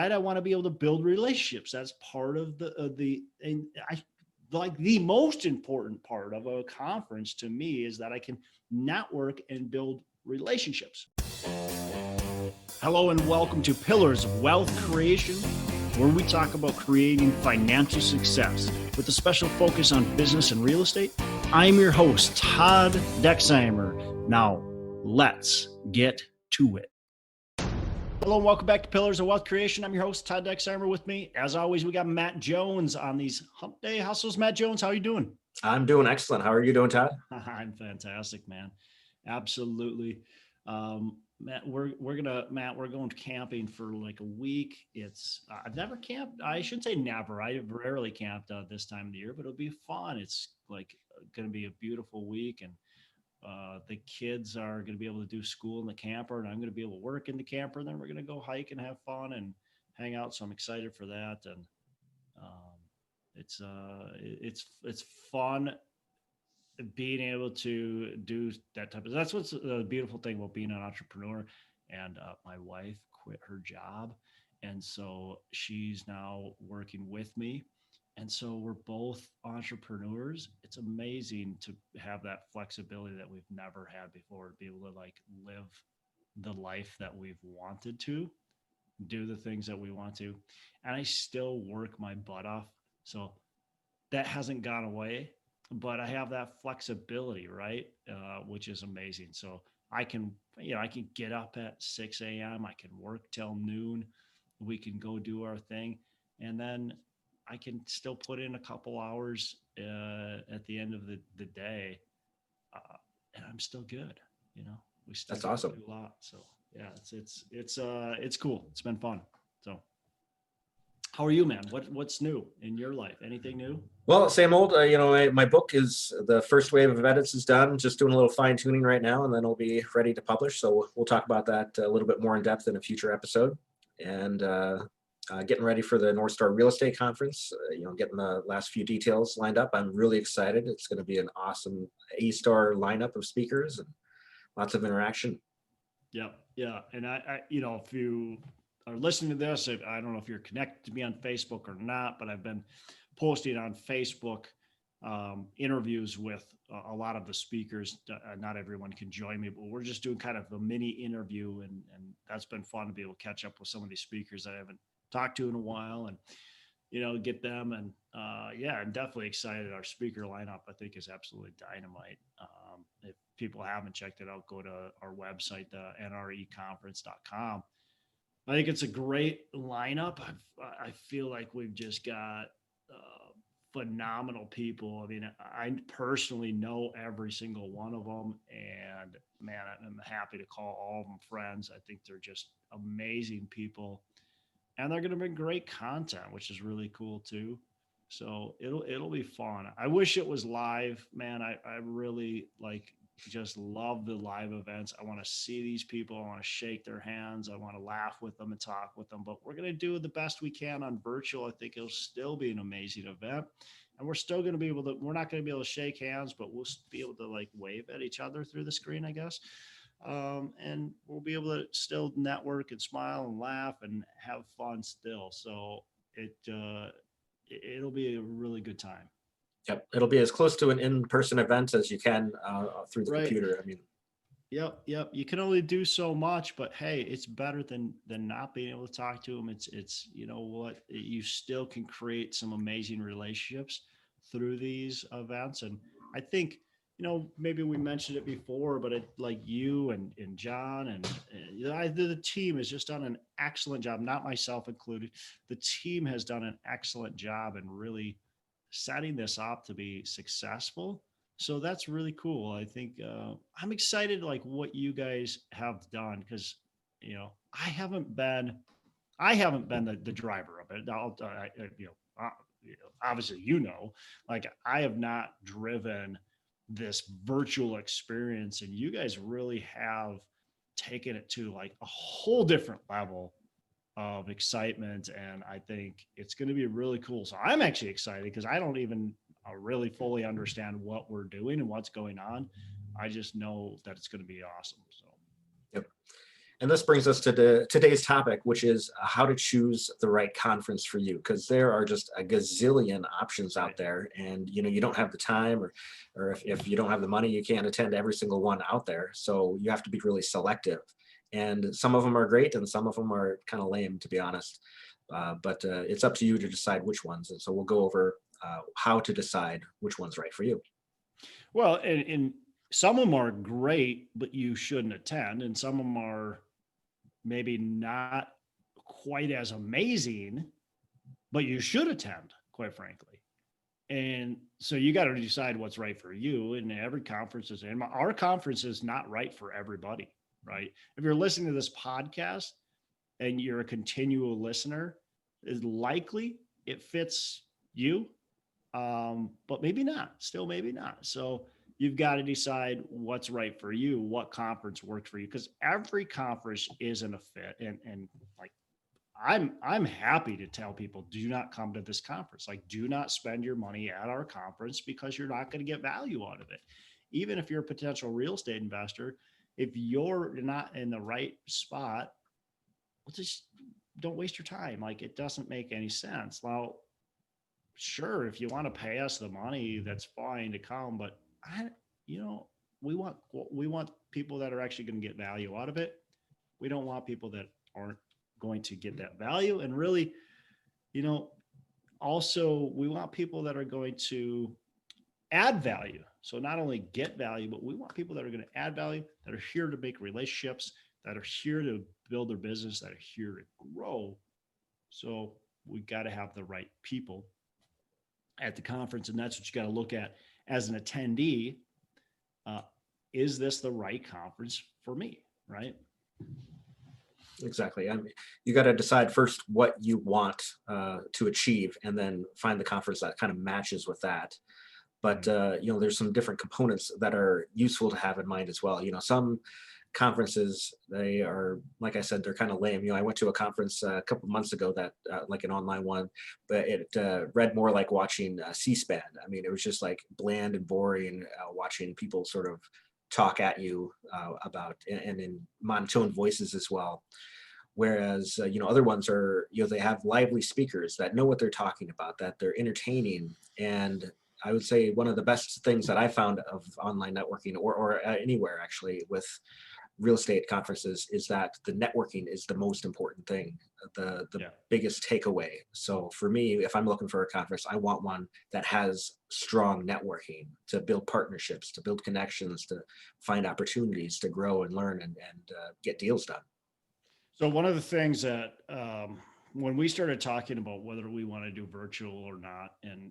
And I want to be able to build relationships. That's part of and I like the most important part of a conference to me is that I can network and build relationships. Hello and welcome to Pillars of Wealth Creation, where we talk about creating financial success with a special focus on business and real estate. I'm your host, Todd Dexheimer. Now, let's get to it. Hello and welcome back to Pillars of Wealth Creation. I'm your host, Todd Dexheimer. With me, as always, we got Matt Jones on these Hump Day Hustles. Matt Jones, how are you doing? I'm doing excellent. How are you doing, Todd? I'm fantastic, man. Absolutely. Matt, we're going camping for like a week. I've never camped. I shouldn't say never. I rarely camped this time of the year, but it'll be fun. It's like going to be a beautiful week, and the kids are going to be able to do school in the camper, and I'm going to be able to work in the camper. And then we're going to go hike and have fun and hang out. So I'm excited for that. And it's fun being able to do that type of. That's what's the beautiful thing about being an entrepreneur. And my wife quit her job, and so she's now working with me. And so we're both entrepreneurs. It's amazing to have that flexibility that we've never had before, to be able to like live the life that we've wanted to, do the things that we want to. And I still work my butt off. So that hasn't gone away, but I have that flexibility, right? Which is amazing. So I can get up at 6 a.m. I can work till noon. We can go do our thing. And then I can still put in a couple hours at the end of the day, and I'm still good. We still That's awesome. do a lot. So yeah, it's cool. It's been fun. So, how are you, man? What's new in your life? Anything new? Well, same old. My book is the first wave of edits is done. Just doing a little fine tuning right now, and then it'll be ready to publish. So we'll talk about that a little bit more in depth in a future episode. And getting ready for the North Star Real Estate Conference, getting the last few details lined up. I'm really excited. It's going to be an awesome A-star lineup of speakers and lots of interaction. Yeah. And I if you are listening to this, I don't know if you're connected to me on Facebook or not, but I've been posting on Facebook interviews with a lot of the speakers. Not everyone can join me, but we're just doing kind of a mini interview, and that's been fun to be able to catch up with some of these speakers that I haven't talked to in a while, and get them. And I'm definitely excited. Our speaker lineup, I think, is absolutely dynamite. If people haven't checked it out, go to our website, nreconference.com. I think it's a great lineup. I feel like we've just got phenomenal people. I mean, I personally know every single one of them, and man, I'm happy to call all of them friends. I think they're just amazing people, and they're going to bring great content, which is really cool too. So it'll be fun. I wish it was live, man. I really just love the live events. I want to see these people. I want to shake their hands. I want to laugh with them and talk with them, but we're going to do the best we can on virtual. I think it'll still be an amazing event, and we're still going to be we're not going to be able to shake hands, but we'll be able to like wave at each other through the screen, I guess. And we'll be able to still network and smile and laugh and have fun still. So it'll be a really good time. Yep, it'll be as close to an in-person event as you can through the computer. I mean, Yep. You can only do so much, but hey, it's better than not being able to talk to them. It's what, you still can create some amazing relationships through these events. And I think, maybe we mentioned it before, but like you and John and the team has just done an excellent job, not myself included. The team has done an excellent job in really setting this up to be successful. So that's really cool. I think I'm excited like what you guys have done, because I haven't been the driver of it. Obviously like I have not driven this virtual experience, and you guys really have taken it to like a whole different level of excitement. And I think it's going to be really cool. So I'm actually excited because I don't even really fully understand what we're doing and what's going on. I just know that it's going to be awesome. So. Yep. And this brings us to today's topic, which is how to choose the right conference for you, because there are just a gazillion options out there, and you don't have the time, or if you don't have the money, you can't attend every single one out there. So you have to be really selective. And some of them are great, and some of them are kind of lame, to be honest. But it's up to you to decide which ones. And so we'll go over how to decide which one's right for you. Well, and some of them are great, but you shouldn't attend, and some of them are maybe not quite as amazing, but you should attend, quite frankly. And so you got to decide what's right for you. And every conference is in. Our conference is not right for everybody, right? If you're listening to this podcast and you're a continual listener, is likely it fits you, but maybe not. Still, maybe not. So you've got to decide what's right for you, what conference works for you, because every conference isn't a fit. And like, I'm happy to tell people, do not come to this conference. Like, do not spend your money at our conference, because you're not going to get value out of it. Even if you're a potential real estate investor, if you're not in the right spot, just don't waste your time. Like, it doesn't make any sense. Now, sure, if you want to pay us the money, that's fine to come, but we want people that are actually going to get value out of it. We don't want people that aren't going to get that value. And really, also we want people that are going to add value. So not only get value, but we want people that are going to add value, that are here to make relationships, that are here to build their business, that are here to grow. So we got to have the right people at the conference. And that's what you got to look at as an attendee. Is this the right conference for me? Right. Exactly. I mean, you got to decide first what you want to achieve, and then find the conference that kind of matches with that. But there's some different components that are useful to have in mind as well. Some conferences, they are, like I said, they're kind of lame. I went to a conference a couple of months ago that like an online one, but it read more like watching C-SPAN. I mean, it was just like bland and boring, watching people sort of talk at you about, and in monotone voices as well. Whereas, other ones are, they have lively speakers that know what they're talking about, that they're entertaining. And I would say one of the best things that I found of online networking, or anywhere actually with real estate conferences, is that the networking is the most important thing, the biggest takeaway. So for me, if I'm looking for a conference, I want one that has strong networking, to build partnerships, to build connections, to find opportunities to grow and learn and get deals done. So one of the things that when we started talking about whether we want to do virtual or not, and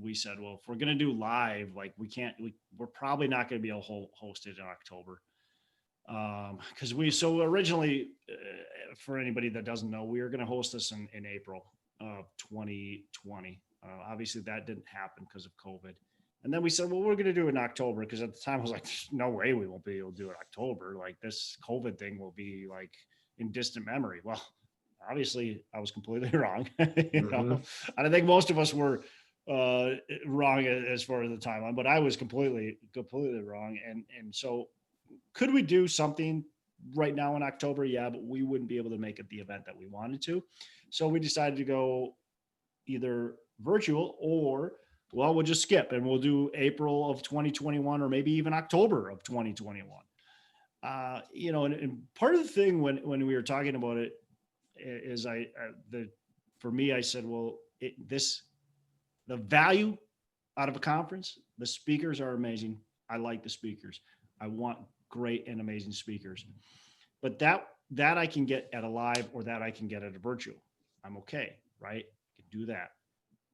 we said, well, if we're going to do live, like we're probably not going to be able to host it in October. Because so originally, for anybody that doesn't know, we were going to host this in April of 2020. Obviously that didn't happen because of COVID. And then we said, well, we're going to do it in October, because at the time I was like, no way we won't be able to do it in October. Like, this COVID thing will be like in distant memory. Well, obviously I was completely wrong. And I think most of us were wrong as far as the timeline, but I was completely wrong. And so could we do something right now in October? Yeah, but we wouldn't be able to make it the event that we wanted to. So we decided to go either virtual, or, well, we'll just skip and we'll do April of 2021, or maybe even October of 2021. And part of the thing when we were talking about it is for me, I said, well, the value out of a conference, the speakers are amazing. I like the speakers. I want great and amazing speakers, but that I can get at a live, or that I can get at a virtual. I'm okay, right? I can do that.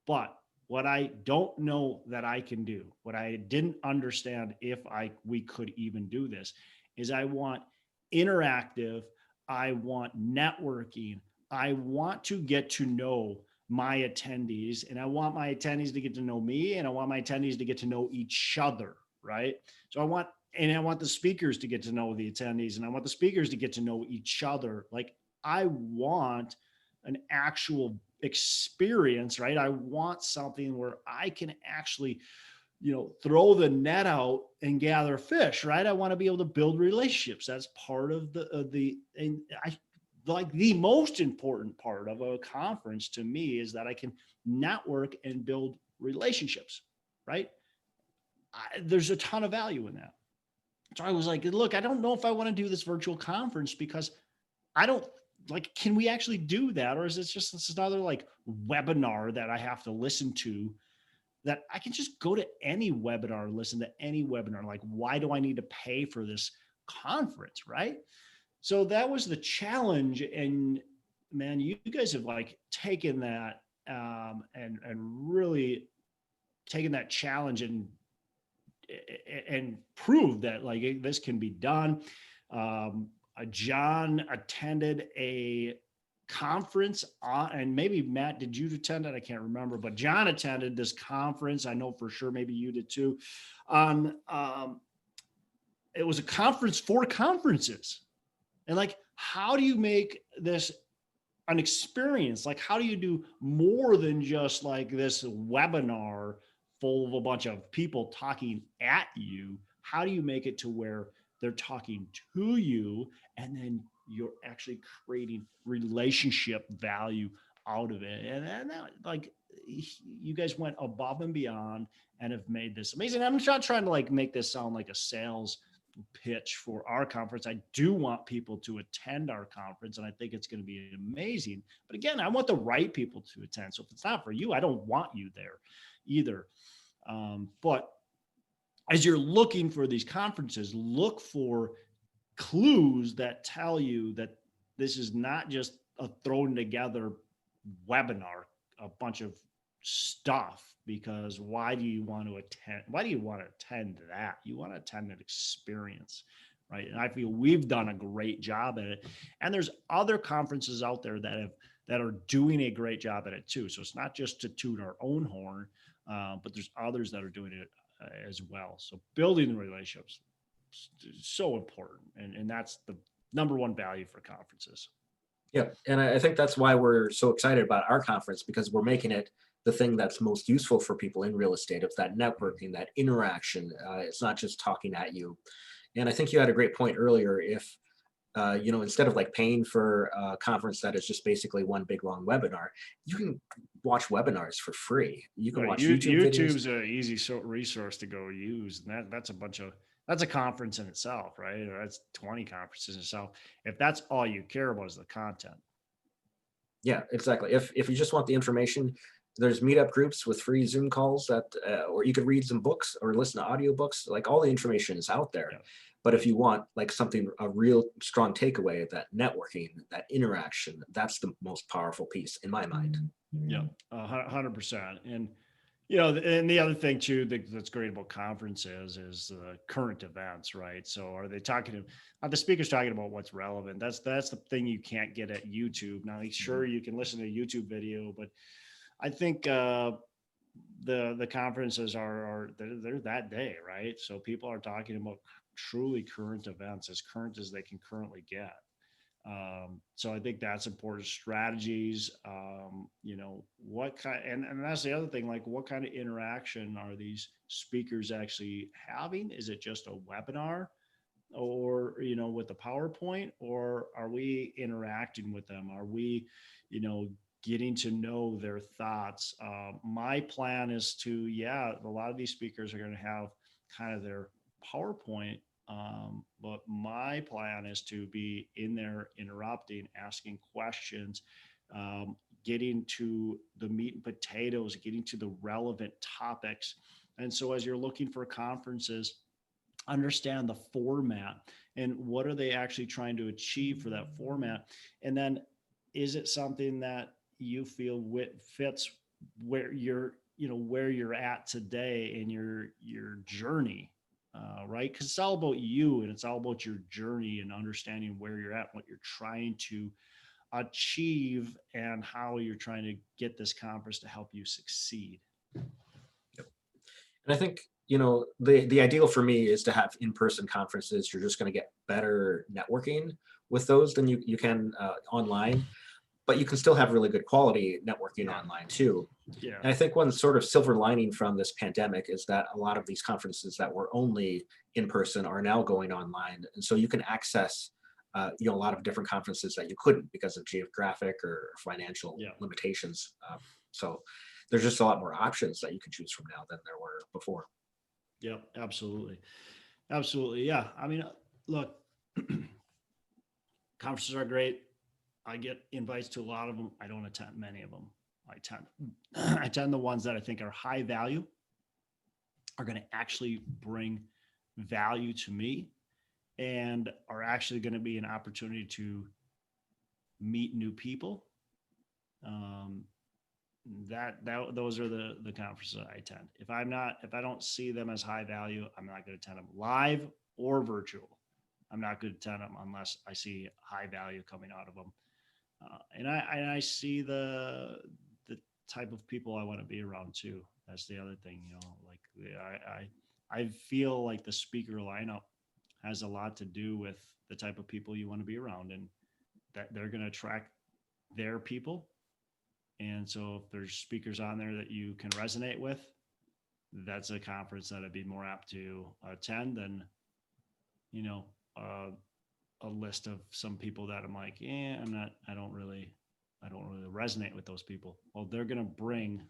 But what I don't know that I can do, what I didn't understand if we could even do this, is I want interactive, I want networking, I want to get to know my attendees, and I want my attendees to get to know me, and I want my attendees to get to know each other, right? So I want the speakers to get to know the attendees, and I want the speakers to get to know each other. Like, I want an actual experience, right? I want something where I can actually throw the net out and gather fish, right? I want to be able to build relationships. That's part of and I like the most important part of a conference to me is that I can network and build relationships, right? There's a ton of value in that. So I was like, look, I don't know if I want to do this virtual conference because I don't like, can we actually do that? Or is it just this another like webinar that I have to listen to that I can just go to any webinar, listen to any webinar? Like, why do I need to pay for this conference? Right. So that was the challenge. And man, you guys have like taken that and really taken that challenge and proved that like this can be done. John attended a conference and maybe Matt, did you attend it? I can't remember, but John attended this conference. I know for sure, maybe you did too. It was a conference for conferences. And like, how do you make this an experience? Like, how do you do more than just like this webinar full of a bunch of people talking at you? How do you make it to where they're talking to you and then you're actually creating relationship value out of it? And that, like, you guys went above and beyond and have made this amazing. I'm not trying to like make this sound like a sales pitch for our conference. I do want people to attend our conference and I think it's going to be amazing. But again, I want the right people to attend. So if it's not for you, I don't want you there either. But as you're looking for these conferences, look for clues that tell you that this is not just a thrown together webinar, a bunch of stuff, because why do you want to attend? Why do you want to attend that? You want to attend an experience, right? And I feel we've done a great job at it. And there's other conferences out there that are doing a great job at it too. So it's not just to toot our own horn, but there's others that are doing it as well. So building the relationships is so important. And that's the number one value for conferences. Yeah. And I think that's why we're so excited about our conference, because we're making it the thing that's most useful for people in real estate. It's that networking, that interaction. It's not just talking at you. And I think you had a great point earlier. If instead of like paying for a conference that is just basically one big long webinar, you can watch webinars for free. You can watch YouTube videos. YouTube's an easy resource to go use. And that's a conference in itself, right? Or that's 20 conferences in itself. If that's all you care about is the content. Yeah, exactly. If you just want the information, there's meetup groups with free Zoom calls that, or you could read some books or listen to audiobooks. Like, all the information is out there. Yeah. But if you want like something, a real strong takeaway, that networking, that interaction, that's the most powerful piece in my mind. Yeah, 100%. And, and the other thing too, that's great about conferences is current events, right? So are the speakers talking about what's relevant? That's the thing you can't get at YouTube. Now, sure, you can listen to a YouTube video, but I think the conferences they're that day, right? So people are talking about truly current events, as current as they can currently get. So I think that's important. Strategies, what kind, and that's the other thing, like what kind of interaction are these speakers actually having? Is it just a webinar or, with the PowerPoint, or are we interacting with them? Are we, getting to know their thoughts? My plan is to, a lot of these speakers are going to have kind of their PowerPoint, but my plan is to be in there interrupting, asking questions, getting to the meat and potatoes, getting to the relevant topics. And so as you're looking for conferences, understand the format and what are they actually trying to achieve for that format. And then is it something that you feel fits where you're at today in your journey? Right? Because it's all about you and it's all about your journey and understanding where you're at, what you're trying to achieve, and how you're trying to get this conference to help you succeed. Yep. And I think, the ideal for me is to have in-person conferences. You're just going to get better networking with those than you can online. but you can still have really good quality networking online too. Yeah. And I think one sort of silver lining from this pandemic is that a lot of these conferences that were only in person are now going online. And so you can access a lot of different conferences that you couldn't because of geographic or financial limitations. So there's just a lot more options that you can choose from now than there were before. Yep, absolutely. Absolutely. Yeah. I mean, look, conferences are great. I get invites to a lot of them. I don't attend many of them. I attend the ones that I think are high value, are going to actually bring value to me, and are actually going to be an opportunity to meet new people. Those are the conferences I attend. If I don't see them as high value, I'm not going to attend them live or virtual. I'm not going to attend them unless I see high value coming out of them. And I see the type of people I want to be around too. That's the other thing, like I feel like the speaker lineup has a lot to do with the type of people you want to be around, and that they're going to attract their people. And so if there's speakers on there that you can resonate with, that's a conference that I'd be more apt to attend than, a list of some people that I'm like, I don't really resonate with those people. Well, they're going to bring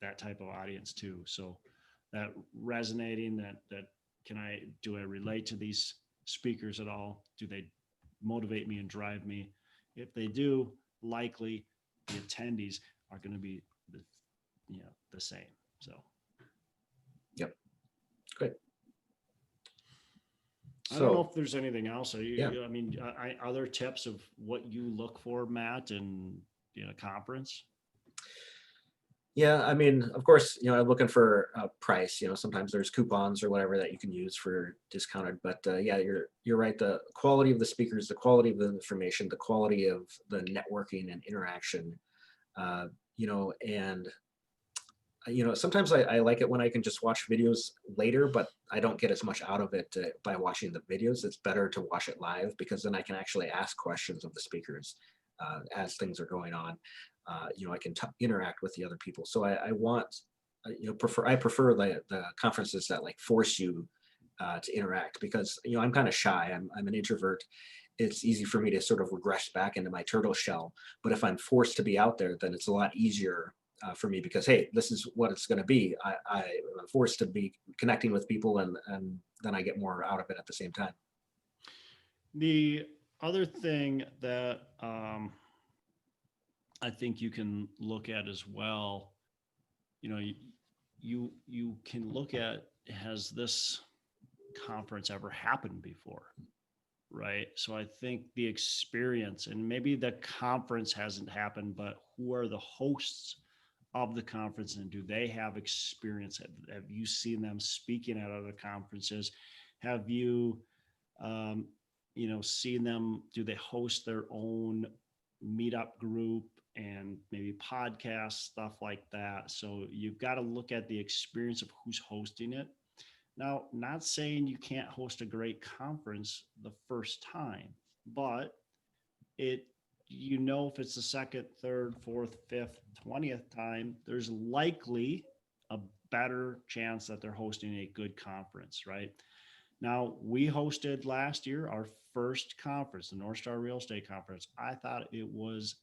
that type of audience too. So that resonating, that do I relate to these speakers at all? Do they motivate me and drive me? If they do, likely the attendees are going to be the same. So. Yep. Great. I don't know if there's anything else. I mean, other tips of what you look for, Matt, in a conference? Yeah, I mean, of course, I'm looking for a price. Sometimes there's coupons or whatever that you can use for discounted. But yeah, you're right. The quality of the speakers, the quality of the information, the quality of the networking and interaction, and sometimes I like it when I can just watch videos later, but I don't get as much out of it by watching the videos. It's better to watch it live because then I can actually ask questions of the speakers as things are going on. I can interact with the other people. So I prefer the conferences that like force you to interact because, I'm kind of shy. I'm an introvert. It's easy for me to sort of regress back into my turtle shell. But if I'm forced to be out there, then it's a lot easier for me because, hey, this is what it's going to be. I'm forced to be connecting with people and then I get more out of it at the same time. The other thing that I think you can look at as well, you can look at, has this conference ever happened before? Right. So I think the experience, and maybe the conference hasn't happened, but who are the hosts of the conference and do they have experience? Have you seen them speaking at other conferences? Have you, seen them, do they host their own meetup group and maybe podcast, stuff like that? So you've got to look at the experience of who's hosting it. Now, not saying you can't host a great conference the first time, but if it's the second, third, fourth, fifth, 20th time, there's likely a better chance that they're hosting a good conference, right? Now, we hosted last year our first conference, the North Star Real Estate Conference. I thought it was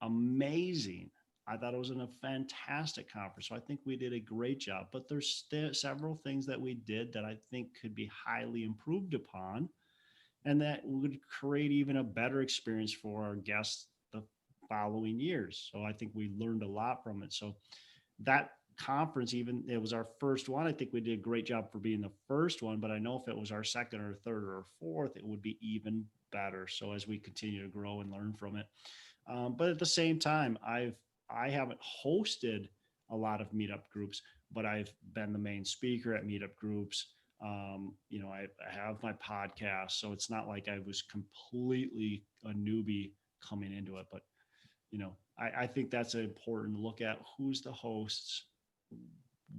amazing. I thought it was a fantastic conference. So I think we did a great job, but there's several things that we did that I think could be highly improved upon, and that would create even a better experience for our guests the following years. So I think we learned a lot from it. So that conference, even it was our first one, I think we did a great job for being the first one, but I know if it was our second or third or fourth, it would be even better. So as we continue to grow and learn from it. But at the same time, I haven't hosted a lot of meetup groups, but I've been the main speaker at meetup groups. I have my podcast, so it's not like I was completely a newbie coming into it, but I think that's important to look at who's the hosts,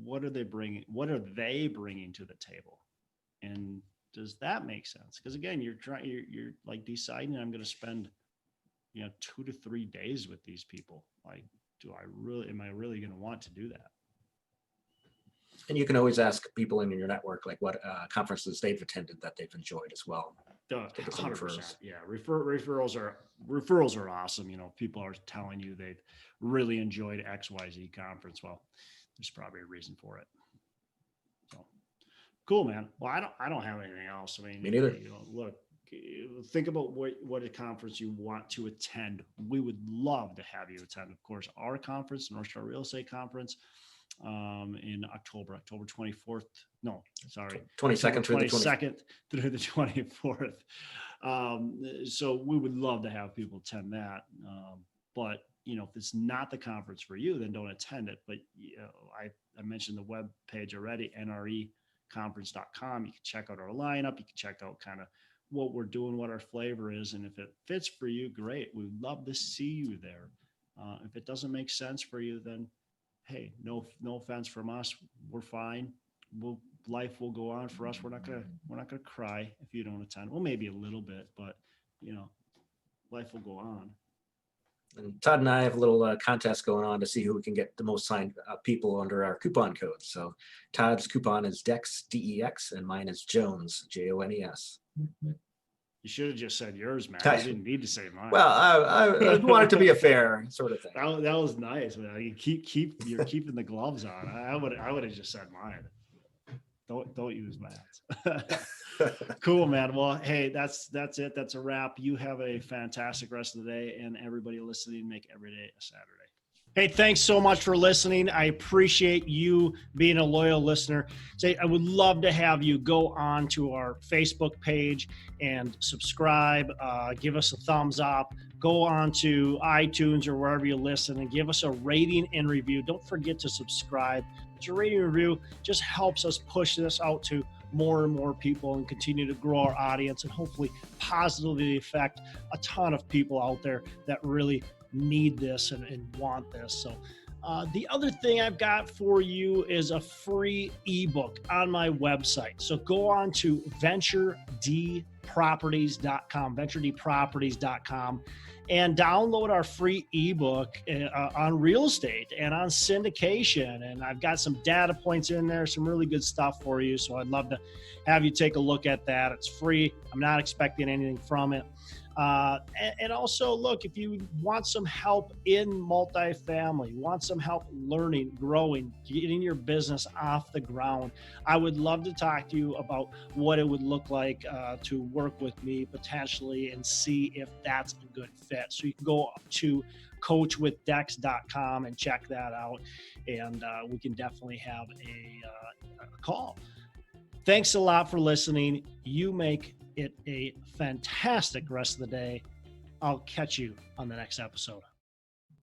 what are they bringing to the table, and does that make sense? Because again, you're like deciding I'm going to spend 2 to 3 days with these people. Like, am I really going to want to do that? And you can always ask people in your network, like what conferences they've attended that they've enjoyed as well. 100%. Yeah. Referrals are awesome. People are telling you they've really enjoyed XYZ conference. Well, there's probably a reason for it. So cool, man. Well, I don't have anything else. I mean, me neither. Look, think about what a conference you want to attend. We would love to have you attend, of course, our conference, North Star Real Estate Conference, in October 24th. No, sorry. 22nd through the 22nd through the 24th. So we would love to have people attend that. But if it's not the conference for you, then don't attend it. But I mentioned the web page already, nreconference.com. You can check out our lineup. You can check out kind of what we're doing, what our flavor is. And if it fits for you, great. We'd love to see you there. If it doesn't make sense for you, then hey, no offense from us. We're fine. Life will go on for us. We're not gonna cry if you don't attend. Well, maybe a little bit, but life will go on. And Todd and I have a little contest going on to see who we can get the most signed people under our coupon code. So Todd's coupon is DEX, DEX, and mine is Jones, JONES. You should have just said yours, man. You didn't need to say mine. Well, I want it to be a fair sort of thing. That was nice, man. You you're keeping the gloves on. I would have just said mine. Don't use mine. Cool, man. Well, hey, that's it. That's a wrap. You have a fantastic rest of the day, and everybody listening, make every day a Saturday. Hey, thanks so much for listening. I appreciate you being a loyal listener. I would love to have you go on to our Facebook page and subscribe. Give us a thumbs up. Go on to iTunes or wherever you listen and give us a rating and review. Don't forget to subscribe. Your rating and review just helps us push this out to more and more people and continue to grow our audience and hopefully positively affect a ton of people out there that really need this and want this. So the other thing I've got for you is a free ebook on my website. So go on to venturedproperties.com, and download our free ebook on real estate and on syndication. And I've got some data points in there, some really good stuff for you. So I'd love to have you take a look at that. It's free. I'm not expecting anything from it. And also, look, if you want some help in multifamily, want some help learning, growing, getting your business off the ground, I would love to talk to you about what it would look like to work with me potentially and see if that's a good fit. So you can go to coachwithdex.com and check that out, and we can definitely have a call. Thanks a lot for listening. You make it a fantastic rest of the day. I'll catch you on the next episode.